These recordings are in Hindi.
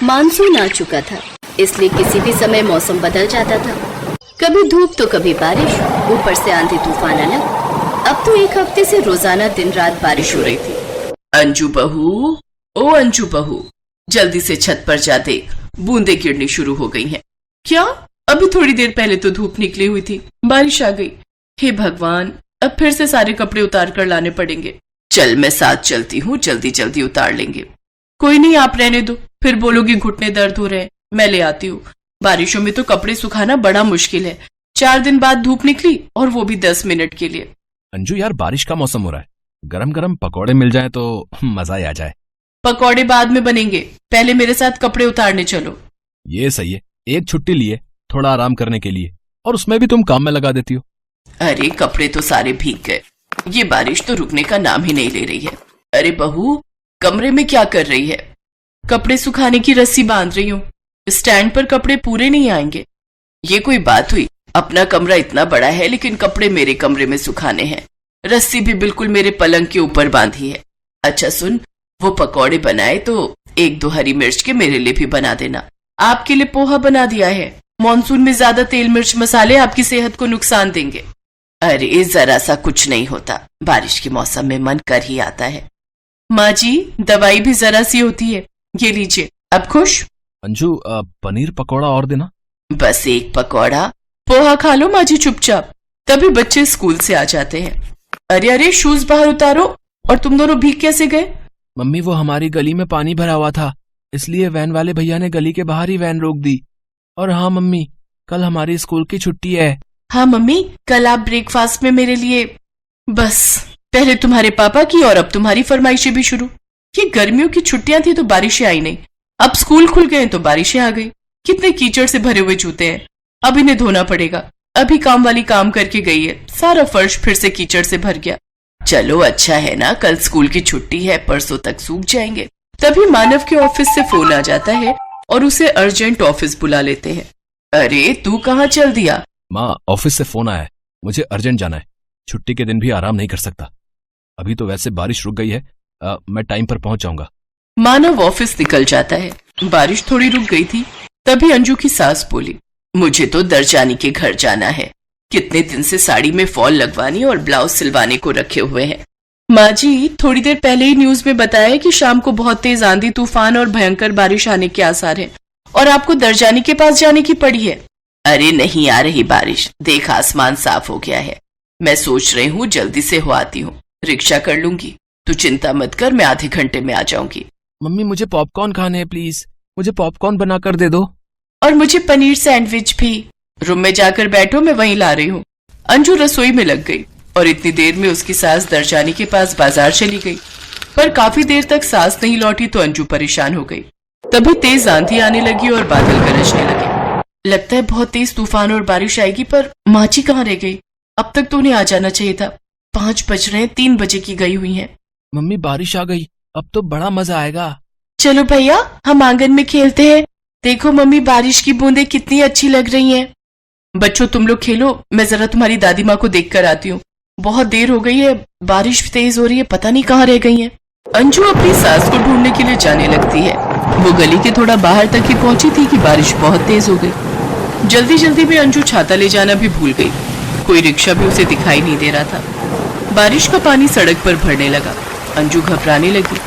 मानसून आ चुका था, इसलिए किसी भी समय मौसम बदल जाता था। कभी धूप तो कभी बारिश, ऊपर से आंधी तूफान अलग। अब तो एक हफ्ते से रोजाना दिन रात बारिश हो रही थी। अंजू बहू, ओ अंजू बहू, जल्दी से छत पर जा देख, बूंदे गिरनी शुरू हो गई हैं। क्या? अभी थोड़ी देर पहले तो धूप निकली हुई थी, बारिश आ गई। हे भगवान, अब फिर से सारे कपड़े उतार कर लाने पड़ेंगे। चल मैं साथ चलती हूँ, जल्दी जल्दी उतार लेंगे। कोई नहीं, आप रहने दो, फिर बोलोगी घुटने दर्द हो रहे हैं। मैं ले आती हूँ। बारिशों में तो कपड़े सुखाना बड़ा मुश्किल है। 4 दिन बाद धूप निकली और वो भी 10 मिनट के लिए। अंजू यार, बारिश का मौसम हो रहा है, गरम गरम पकौड़े मिल जाए तो मजा ही आ जाए। पकौड़े बाद में बनेंगे, पहले मेरे साथ कपड़े उतारने चलो। ये सही है, एक छुट्टी लिए थोड़ा आराम करने के लिए, और उसमें भी तुम काम में लगा देती हो। अरे कपड़े तो सारे भीग गए, ये बारिश तो रुकने का नाम ही नहीं ले रही है। अरे बहू, कमरे में क्या कर रही है? कपड़े सुखाने की रस्सी बांध रही हूँ, स्टैंड पर कपड़े पूरे नहीं आएंगे। ये कोई बात हुई? अपना कमरा इतना बड़ा है लेकिन कपड़े मेरे कमरे में सुखाने हैं। रस्सी भी बिल्कुल मेरे पलंग के ऊपर बांधी है। अच्छा सुन, वो पकौड़े बनाए तो 1-2 हरी मिर्च के मेरे लिए भी बना देना। आपके लिए पोहा बना दिया है। मॉनसून में ज्यादा तेल मिर्च मसाले आपकी सेहत को नुकसान देंगे। अरे जरा सा कुछ नहीं होता, बारिश के मौसम में मन कर ही आता है। माँ जी, दवाई भी जरा सी होती है, ये लीजिए। अब खुश? अंजू, पनीर पकौड़ा और देना। बस एक पकौड़ा। पोहा खा लो माँ जी चुपचाप, तभी बच्चे स्कूल से आ जाते हैं। अरे अरे, शूज बाहर उतारो। और तुम दोनों भीग कैसे गए? मम्मी, वो हमारी गली में पानी भरा हुआ था, इसलिए वैन वाले भैया ने गली के बाहर ही वैन रोक दी। और हाँ मम्मी, कल हमारी स्कूल की छुट्टी है। हाँ मम्मी, कल आप ब्रेकफास्ट में मेरे लिए। बस पहले तुम्हारे पापा की और अब तुम्हारी फरमाइशें भी शुरू। ये गर्मियों की छुट्टियां थी तो बारिशें आई नहीं, अब स्कूल खुल गए तो बारिशें आ गई। कितने कीचड़ से भरे हुए जूते हैं, अब इन्हें धोना पड़ेगा। अभी काम वाली काम करके गई है, सारा फर्श फिर से कीचड़ से भर गया। चलो अच्छा है ना, कल स्कूल की छुट्टी है, परसों तक सूख जाएंगे। तभी मानव के ऑफिस से फोन आ जाता है और उसे अर्जेंट ऑफिस बुला लेते हैं। अरे तू कहाँ चल दिया? माँ, ऑफिस से फोन आया है, मुझे अर्जेंट जाना है। छुट्टी के दिन भी आराम नहीं कर सकता। अभी तो वैसे बारिश रुक गई है, मैं टाइम पर पहुंच जाऊंगा। मानव ऑफिस निकल जाता है। बारिश थोड़ी रुक गई थी, तभी अंजू की सास बोली, मुझे तो दरजानी के घर जाना है। कितने दिन से साड़ी में फॉल लगवानी और ब्लाउज सिलवाने को रखे हुए हैं। माँ जी, थोड़ी देर पहले ही न्यूज में बताया कि शाम को बहुत तेज आंधी तूफान और भयंकर बारिश आने के आसार हैं, और आपको दरजानी के पास जाने की पड़ी है। अरे नहीं आ रही बारिश, देख आसमान साफ हो गया है। मैं सोच रही हूँ जल्दी से हो आती हूँ, रिक्शा कर लूंगी। तू चिंता मत कर, मैं आधे घंटे में आ जाऊंगी। मम्मी, मुझे पॉपकॉर्न खाने हैं, प्लीज मुझे पॉपकॉर्न बना कर दे दो। और मुझे पनीर सैंडविच भी। रूम में जाकर बैठो, मैं वहीं ला रही हूँ। अंजू रसोई में लग गई और इतनी देर में उसकी सास दरजानी के पास बाजार चली गई। पर काफी देर तक सास नहीं लौटी तो अंजू परेशान हो गई। तभी तेज आंधी आने लगी और बादल गरजने लगे। लगता है बहुत तेज तूफान और बारिश आएगी, पर माँ जी कहाँ रह गई? अब तक तो उन्हें आ जाना चाहिए था। 5 बज रहे हैं, 3 बजे की गई हुई है। मम्मी, बारिश आ गई, अब तो बड़ा मजा आएगा। चलो भैया, हम आंगन में खेलते हैं। देखो मम्मी, बारिश की बूंदें कितनी अच्छी लग रही हैं। बच्चों तुम लोग खेलो, मैं जरा तुम्हारी दादी माँ को देख कर आती हूँ। बहुत देर हो गई है, बारिश तेज हो रही है, पता नहीं कहाँ रह गई है। अंजू अपनी सास को ढूंढने के लिए जाने लगती है। वो गली के थोड़ा बाहर तक ही पहुंची थी कि बारिश बहुत तेज हो गई। जल्दी जल्दी में अंजू छाता ले जाना भी भूल गई। कोई रिक्शा भी उसे दिखाई नहीं दे रहा था। बारिश का पानी सड़क पर भरने लगा। अंजू घबराने लगी।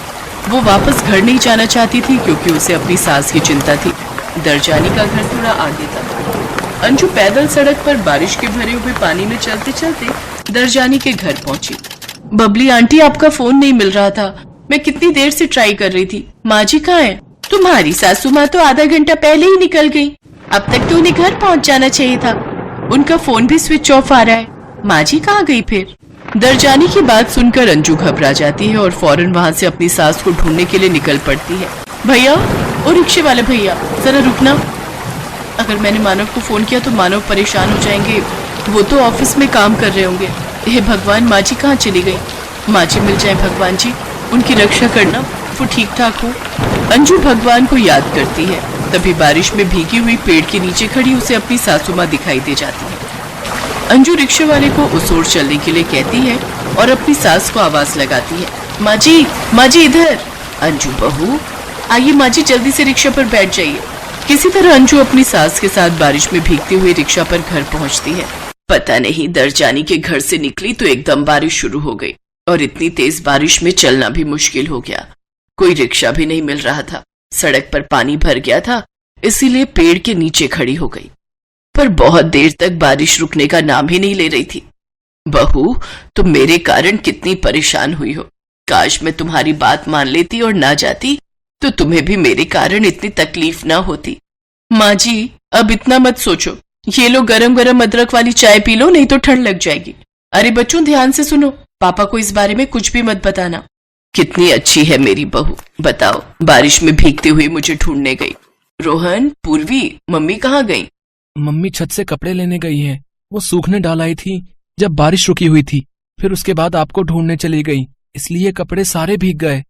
वो वापस घर नहीं जाना चाहती थी क्योंकि उसे अपनी सास की चिंता थी। दरजानी का घर थोड़ा आगे था। अंजू पैदल सड़क पर बारिश के भरे हुए पानी में चलते चलते दरजानी के घर पहुंची। बबली आंटी, आपका फोन नहीं मिल रहा था, मैं कितनी देर से ट्राई कर रही थी। माँ जी कहाँ हैं? तुम्हारी सासू माँ तो आधा घंटा पहले ही निकल गई, अब तक तो उन्हें घर पहुंच जाना चाहिए था। उनका फोन भी स्विच ऑफ आ रहा है। माँ जी कहाँ गई फिर? दरजानी की बात सुनकर अंजू घबरा जाती है और फौरन वहाँ से अपनी सास को ढूंढने के लिए निकल पड़ती है। भैया, ओ रिक्शे वाले भैया, जरा रुकना। अगर मैंने मानव को फोन किया तो मानव परेशान हो जाएंगे, वो तो ऑफिस में काम कर रहे होंगे। हे भगवान, माँ जी कहाँ चली गई? माँ जी मिल जाए भगवान जी, उनकी रक्षा करना, वो ठीक ठाक हो। अंजू भगवान को याद करती है। तभी बारिश में भीगी हुई पेड़ के नीचे खड़ी उसे अपनी सासू माँ दिखाई दे जाती है। अंजू रिक्शे वाले को उस ओर चलने के लिए कहती है और अपनी सास को आवाज लगाती है, माँ जी इधर। अंजू बहू, आइए माँ जी, जल्दी से रिक्शा पर बैठ जाइए। किसी तरह अंजू अपनी सास के साथ बारिश में भीगते हुए रिक्शा पर घर पहुंचती है। पता नहीं दरजानी के घर से निकली तो एकदम बारिश शुरू हो गई और इतनी तेज बारिश में चलना भी मुश्किल हो गया। कोई रिक्शा भी नहीं मिल रहा था। सड़क पर पानी भर गया था, इसीलिए पेड़ के नीचे खड़ी हो गई। पर बहुत देर तक बारिश रुकने का नाम ही नहीं ले रही थी। बहू, तुम मेरे कारण कितनी परेशान हुई हो। काश मैं तुम्हारी बात मान लेती और ना जाती तो तुम्हें भी मेरे कारण इतनी तकलीफ ना होती। माँ जी, अब इतना मत सोचो। ये लो गरम गरम अदरक वाली चाय पी लो, नहीं तो ठंड लग जाएगी। अरे बच्चों, ध्यान से सुनो, पापा को इस बारे में कुछ भी मत बताना। कितनी अच्छी है मेरी बहू। बताओ, बारिश में भीगती हुई मुझे ढूंढने गई। रोहन, पूर्वी, मम्मी कहाँ गई? मम्मी छत से कपड़े लेने गई है। वो सूखने डाल आई थी जब बारिश रुकी हुई थी। फिर उसके बाद आपको ढूंढने चली गई, इसलिए कपड़े सारे भीग गए।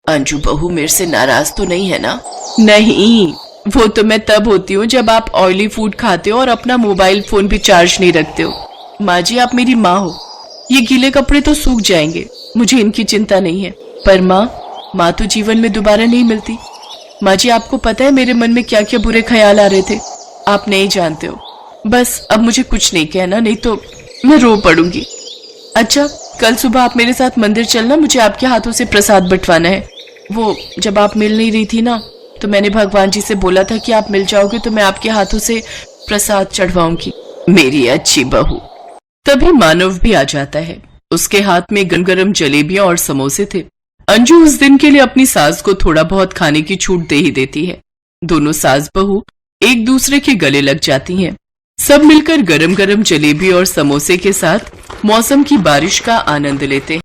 अंजू बहू मेरे से नाराज तो नहीं है ना? नहीं, वो तो मैं तब होती हूँ जब आप ऑयली फूड खाते हो और अपना मोबाइल फोन भी चार्ज नहीं रखते हो। माँ जी, आप मेरी माँ हो। ये गीले कपड़े तो सूख जाएंगे, मुझे इनकी चिंता नहीं है। पर माँ तो जीवन में दोबारा नहीं मिलती। माँ जी, आपको पता है मेरे मन में क्या क्या बुरे ख्याल आ रहे थे? आप नहीं जानते हो। बस अब मुझे कुछ नहीं कहना, नहीं तो मैं रो पड़ूंगी। अच्छा, कल सुबह आप मेरे साथ मंदिर चलना, मुझे आपके हाथों से प्रसाद बंटवाना है। वो जब आप मिल नहीं रही थी ना, तो मैंने भगवान जी से बोला था कि आप मिल जाओगे तो मैं आपके हाथों से प्रसाद चढ़वाऊंगी। मेरी अच्छी बहू। तभी मानव भी आ जाता है। उसके हाथ में गरम जलेबियां और समोसे थे। अंजू उस दिन के लिए अपनी सास को थोड़ा बहुत खाने की छूट दे ही देती है। दोनों सास बहू एक दूसरे के गले लग जाती हैं। सब मिलकर गरम गरम जलेबी और समोसे के साथ मौसम की बारिश का आनंद लेते हैं।